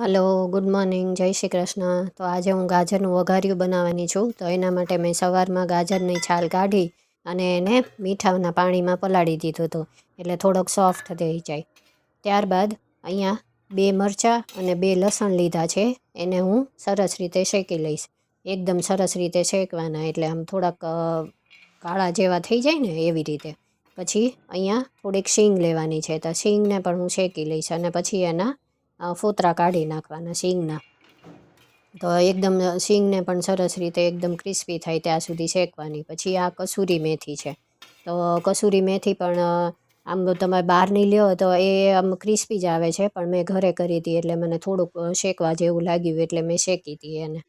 Hello, good morning, જય શ્રી કૃષ્ણ. તો આજે હું ગાજરનું વઘાર્યું બનાવવાની છું. તો એના માટે મેં સવારમાં ગાજરની છાલ કાઢી અને એને મીઠાના પાણીમાં પલાળી દીધું હતું, એટલે થોડોક સોફ્ટ થઈ જાય. ત્યારબાદ અહીંયા 2 મરચાં અને 2 લસણ લીધા છે. એને હું સરસ રીતે શેકી લઈશ. એકદમ સરસ રીતે શેકવાના, એટલે આમ થોડાક કાળા જેવા થઈ જાય ને એવી રીતે. પછી અહીંયા થોડીક શીંગ લેવાની છે, તો શીંગને પણ હું શેકી લઈશ અને પછી એના ફોતરા કાઢી નાખવાના શીંગના. તો એકદમ શીંગને પણ સરસ રીતે એકદમ ક્રિસ્પી થાય ત્યાં સુધી શેકવાની. પછી આ કસૂરી મેથી છે, તો કસૂરી મેથી પણ આમ તમે બહારની લ્યો તો એ આમ ક્રિસ્પી જ આવે છે, પણ મેં ઘરે કરી હતી એટલે મને થોડુંક શેકવા જેવું લાગ્યું એટલે મેં શેકી હતી એને.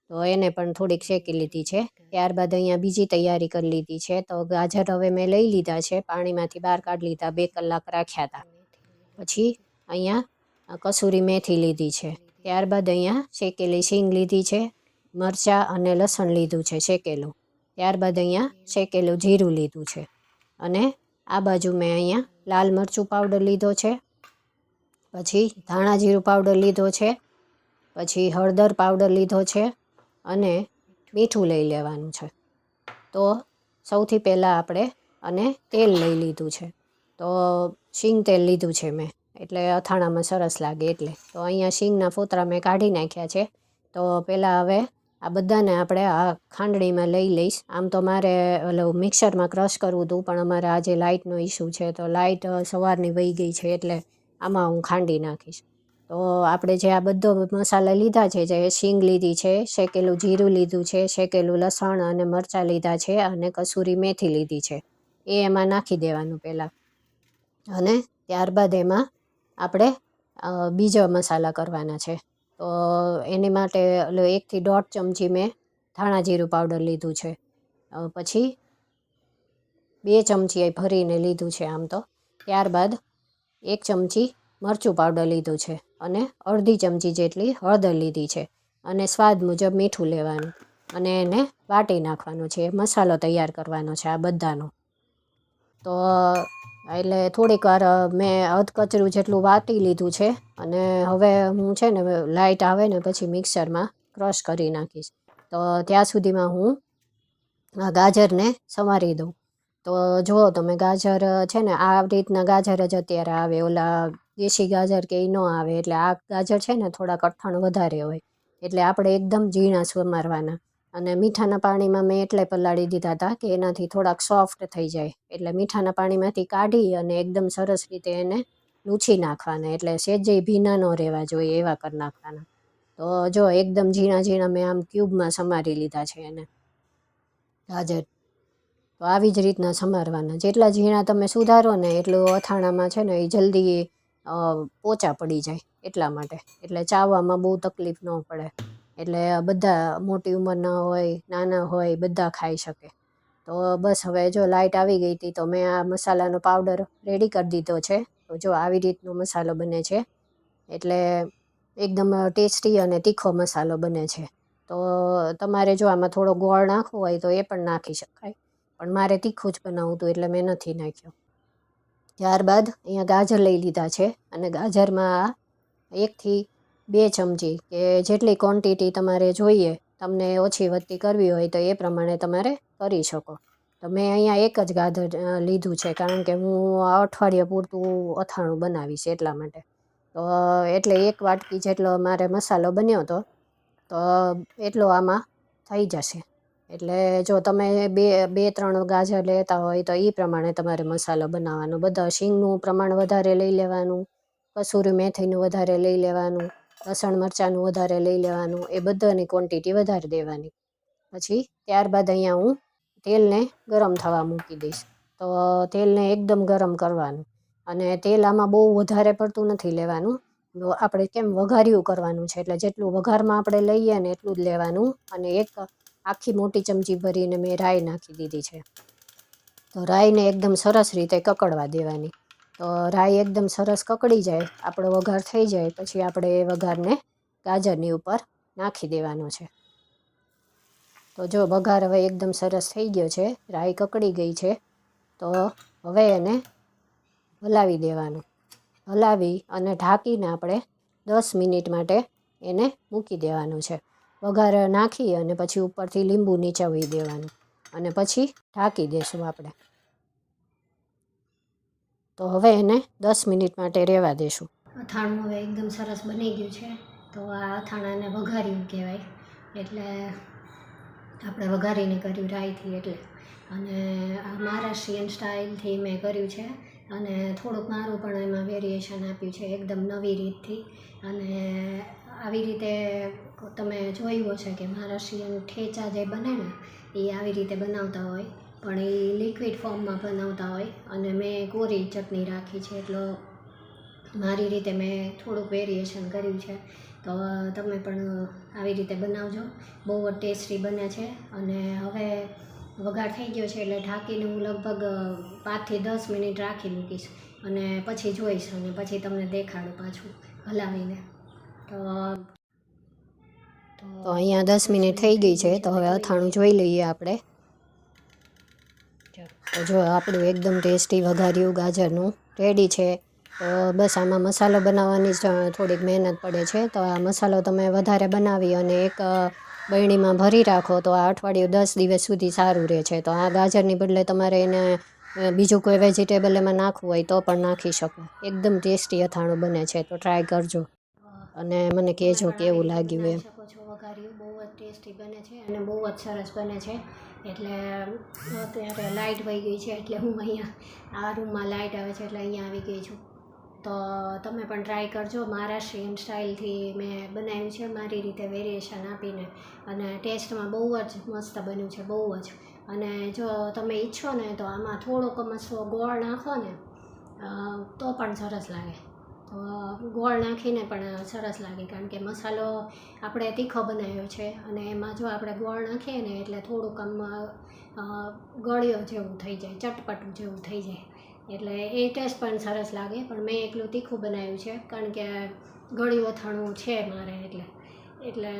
તો એને પણ થોડીક શેકી લીધી છે. ત્યારબાદ અહીંયા બીજી તૈયારી કરી લીધી છે. તો ગાજર હવે મેં લઈ લીધા છે, પાણીમાંથી બહાર કાઢી લીધા, 2 કલાક રાખ્યા હતા. પછી અહીંયા કસૂરી મેથી લીધી છે. ત્યારબાદ અહીંયા શેકેલી શીંગ લીધી છે, મરચાં અને લસણ લીધું છે શેકેલું. ત્યારબાદ અહીંયા શેકેલું જીરું લીધું છે. અને આ બાજુ મેં અહીંયા લાલ મરચું પાવડર લીધો છે, પછી ધાણા જીરું પાવડર લીધો છે, પછી હળદર પાવડર લીધો છે અને મીઠું લઈ લેવાનું છે. તો સૌથી પહેલાં આપણે અને તેલ લઈ લીધું છે. તો શીંગ તેલ લીધું છે મેં, એટલે અથાણામાં સરસ લાગે એટલે. તો અહીંયા શીંગના ફોતરા મેં કાઢી નાખ્યા છે. તો પહેલાં હવે આ બધાને આપણે આ ખાંડણીમાં લઈ લઈશ. આમ તો મારે મિક્સરમાં ક્રશ કરવું હતું, પણ અમારે આજે લાઇટનો ઇસ્યુ છે, તો લાઇટ સવારની વહી ગઈ છે, એટલે આમાં હું ખાંડી નાખીશ. તો આપણે જે આ બધો મસાલા લીધા છે, જે શીંગ લીધી છે, શેકેલું જીરું લીધું છે, શેકેલું લસણ અને મરચાં લીધા છે અને કસૂરી મેથી લીધી છે, એ એમાં નાખી દેવાનું પહેલાં. અને ત્યારબાદ એમાં આપણે બીજા મસાલા કરવાના છે. તો એની માટે 1 થી 1.5 ચમચી મેં ધાણા જીરું પાવડર લીધું છે, પછી 2 ચમચી ભરીને લીધું છે આમ તો. ત્યારબાદ 1 ચમચી મરચું પાવડર લીધું છે અને અડધી ચમચી જેટલી હળદર લીધી છે, અને સ્વાદ મુજબ મીઠું લેવાનું અને એને વાટી નાખવાનું છે. મસાલો તૈયાર કરવાનો છે આ બધાનો. તો એટલે થોડીક વાર મેં અધકચરું જેટલું વાટી લીધું છે, અને હવે હું છે ને લાઇટ આવે ને પછી મિક્સરમાં ક્રશ કરી નાખીશ. તો ત્યાં સુધીમાં હું આ ગાજરને સમારી દઉં. તો જુઓ તમે, ગાજર છે ને આ રીતના ગાજર જ અત્યારે આવે, ઓલા દેશી ગાજર કે એ ન આવે. એટલે આ ગાજર છે ને થોડા કઠણ વધારે હોય, એટલે આપણે એકદમ ઝીણા સમારવાના. અને મીઠાના પાણીમાં મેં એટલે પલાળી દીધા હતા કે એનાથી થોડાક સોફ્ટ થઈ જાય. એટલે મીઠાના પાણીમાંથી કાઢી અને એકદમ સરસ રીતે એને લૂછી નાખવાના, એટલે સહેજે ભીના ન રહેવા જોઈએ એવા કરી નાખવાના. તો જો એકદમ ઝીણા ઝીણા મેં આમ ક્યુબમાં સમારી લીધા છે એને ગાજર. તો આવી જ રીતના સમારવાના. જેટલા ઝીણા તમે સુધારો ને એટલું અથાણામાં છે ને એ જલ્દી પોચા પડી જાય, એટલા માટે. એટલે ચાવવામાં બહુ તકલીફ ન પડે, એટલે બધા મોટી ઉંમરના હોય, નાના હોય, બધા ખાઈ શકે. તો બસ હવે જો લાઇટ આવી ગઈ હતી, તો મેં આ મસાલાનો પાવડર રેડી કરી દીધો છે. તો જો આવી રીતનો મસાલો બને છે, એટલે એકદમ ટેસ્ટી અને તીખો મસાલો બને છે. તો તમારે જો આમાં થોડો ગોળ નાખવો હોય તો એ પણ નાખી શકાય, પણ મારે તીખું જ બનાવવું હતું એટલે મેં નથી નાખ્યો. ત્યારબાદ અહીંયા ગાજર લઈ લીધા છે, અને ગાજરમાં 1 થી 2 ચમચી કે જેટલી ક્વોન્ટિટી તમારે જોઈએ, તમને ઓછી વધતી કરવી હોય તો એ પ્રમાણે તમારે કરી શકો. તો મેં અહીંયા 1 જ ગાજર લીધું છે, કારણ કે હું અઠવાડિયા પૂરતું અથાણું બનાવીશ એટલા માટે. તો એટલે 1 વાટકી જેટલો મારે મસાલો બન્યો હતો, તો એટલો આમાં થઈ જશે. એટલે જો તમે 2-3 ગાજર લેતા હોય તો એ પ્રમાણે તમારે મસાલો બનાવવાનો. બધા શીંગનું પ્રમાણ વધારે લઈ લેવાનું, કસૂરી મેથીનું વધારે લઈ લેવાનું, લસણ મરચાંનું વધારે લઈ લેવાનું, એ બધાની ક્વોન્ટિટી વધારે દેવાની. પછી ત્યારબાદ અહીંયા હું તેલને ગરમ થવા મૂકી દઈશ. તો તેલને એકદમ ગરમ કરવાનું, અને તેલ આમાં બહુ વધારે પડતું નથી લેવાનું. આપણે કેમ વઘાર્યું કરવાનું છે, એટલે જેટલું વઘારમાં આપણે લઈએ ને એટલું જ લેવાનું. અને 1 આખી મોટી ચમચી ભરીને મેં રાઈ નાખી દીધી છે. તો રાઈને એકદમ સરસ રીતે કકડવા દેવાની. તો રાઈ એકદમ સરસ કકડી જાય, આપણો વઘાર થઈ જાય, પછી આપણે એ વઘારને ગાજરની ઉપર નાખી દેવાનો છે. તો જો વઘાર હવે એકદમ સરસ થઈ ગયો છે, રાઈ કકડી ગઈ છે. તો હવે એને હલાવી દેવાનું. હલાવી અને ઢાંકીને આપણે 10 મિનિટ માટે એને મૂકી દેવાનું છે. વઘાર નાખી અને પછી ઉપરથી લીંબુ નીચોવી દેવાનું અને પછી ઢાંકી દેશું આપણે. તો હવે એને 10 મિનિટ માટે રહેવા દેશું. અથાણું હવે એકદમ સરસ બની ગયું છે. તો આ અથાણાને વઘાર્યું કહેવાય, એટલે આપણે વઘારીને કર્યું રાઈથી એટલે. અને આ મહારાષ્ટ્રીયન સ્ટાઇલથી મેં કર્યું છે અને થોડુંક મારું પણ એમાં વેરિએશન આપ્યું છે એકદમ નવી રીતથી. અને આવી રીતે તમે જોયું હશે કે મહારાષ્ટ્રીયન ઠેચા જે બને ને એ આવી રીતે બનાવતા હોય, પણ એ લિક્વિડ ફોર્મમાં બનાવતા હોય અને મેં કોરી ચટણી રાખી છે, એટલો મારી રીતે મેં થોડુંક વેરિએશન કર્યું છે. તો તમે પણ આવી રીતે બનાવજો, બહુ જ ટેસ્ટી બને છે. અને હવે વઘાર થઈ ગયો છે એટલે ઢાંકીને હું લગભગ 5 થી 10 મિનિટ રાખી મૂકીશ અને પછી જોઈશ અને પછી તમને દેખાડું પાછું હલાવીને. તો અહીંયા 10 મિનિટ થઈ ગઈ છે. તો હવે અથાણું જોઈ લઈએ આપણે. તો જો આપણું એકદમ ટેસ્ટી વઘાર્યું ગાજરનું રેડી છે. તો બસ આમાં મસાલો બનાવવાની જ થોડીક મહેનત પડે છે. તો આ મસાલો તમે વધારે બનાવી અને એક બરણીમાં ભરી રાખો તો આ અઠવાડિયું 10 દિવસ સુધી સારું રહે છે. તો આ ગાજરની બદલે તમારે એને બીજું કોઈ વેજીટેબલ એમાં નાખવું હોય તો પણ નાખી શકો. એકદમ ટેસ્ટી અથાણું બને છે, તો ટ્રાય કરજો અને મને કહેજો કેવું લાગ્યું એમ. શકો છો વઘાર્યું બહુ જ ટેસ્ટી બને છે અને બહુ જ સરસ બને છે. એટલે અત્યારે લાઇટ વહી ગઈ છે એટલે હું અહીંયા આ રૂમમાં લાઇટ આવે છે એટલે અહીંયા આવી ગઈ છું. તો તમે પણ ટ્રાય કરજો. મહારાષ્ટ્રીયન સ્ટાઇલથી મેં બનાવ્યું છે મારી રીતે વેરિએશન આપીને અને ટેસ્ટમાં બહુ જ મસ્ત બન્યું છે, બહુ જ. અને જો તમે ઈચ્છો ને તો આમાં થોડોક મસ્તો ગોળ નાખો ને તો પણ સરસ લાગે. તો ગોળ નાખીને પણ સરસ લાગે, કારણ કે મસાલો આપણે તીખો બનાવ્યો છે અને એમાં જો આપણે ગોળ નાખીએ ને એટલે થોડુંક આમ ગળ્યો જેવું થઈ જાય, ચટપટું જેવું થઈ જાય, એટલે એ ટેસ્ટ પણ સરસ લાગે. પણ મેં એકલું તીખું બનાવ્યું છે કારણ કે ગળ્યું અથાણું છે મારે, એટલે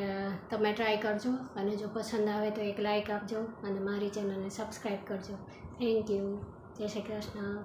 તમે ટ્રાય કરજો અને જો પસંદ આવે તો એક લાઇક આપજો અને મારી ચેનલને સબસ્ક્રાઈબ કરજો. Thank you. જય શ્રી કૃષ્ણ.